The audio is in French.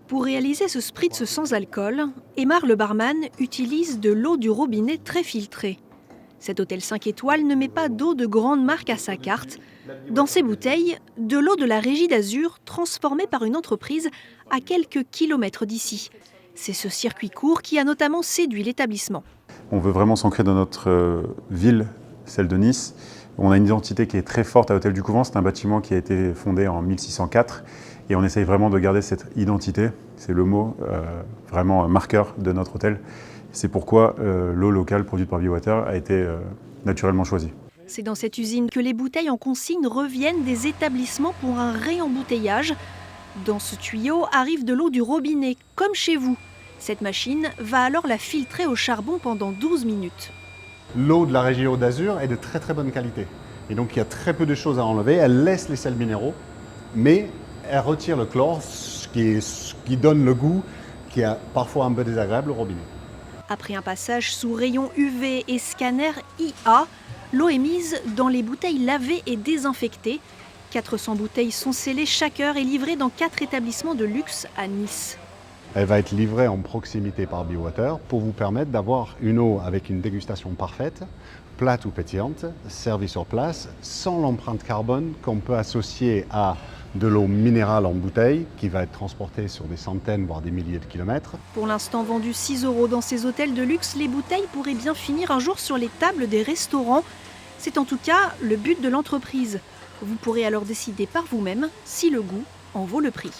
Pour réaliser ce spritz sans alcool, Aymar le barman utilise de l'eau du robinet très filtrée. Cet hôtel 5 étoiles ne met pas d'eau de grande marque à sa carte. Dans ses bouteilles, de l'eau de la Régie d'Azur transformée par une entreprise à quelques kilomètres d'ici. C'est ce circuit court qui a notamment séduit l'établissement. On veut vraiment s'ancrer dans notre ville, celle de Nice. On a une identité qui est très forte à l'Hôtel du Couvent. C'est un bâtiment qui a été fondé en 1604 et on essaye vraiment de garder cette identité. C'est le mot vraiment marqueur de notre hôtel. C'est pourquoi l'eau locale produite par Bewater a été naturellement choisie. C'est dans cette usine que les bouteilles en consigne reviennent des établissements pour un réembouteillage. Dans ce tuyau arrive de l'eau du robinet, comme chez vous. Cette machine va alors la filtrer au charbon pendant 12 minutes. L'eau de la Régie d'Azur est de très très bonne qualité. Et donc il y a très peu de choses à enlever. Elle laisse les sels minéraux, mais elle retire le chlore, ce qui donne le goût qui est parfois un peu désagréable au robinet. Après un passage sous rayon UV et scanner IA, l'eau est mise dans les bouteilles lavées et désinfectées. 400 bouteilles sont scellées chaque heure et livrées dans 4 établissements de luxe à Nice. Elle va être livrée en proximité par Bewater pour vous permettre d'avoir une eau avec une dégustation parfaite, plate ou pétillante, servie sur place, sans l'empreinte carbone qu'on peut associer à de l'eau minérale en bouteille qui va être transportée sur des centaines voire des milliers de kilomètres. Pour l'instant vendues 6 € dans ces hôtels de luxe, les bouteilles pourraient bien finir un jour sur les tables des restaurants. C'est en tout cas le but de l'entreprise. Vous pourrez alors décider par vous-même si le goût en vaut le prix.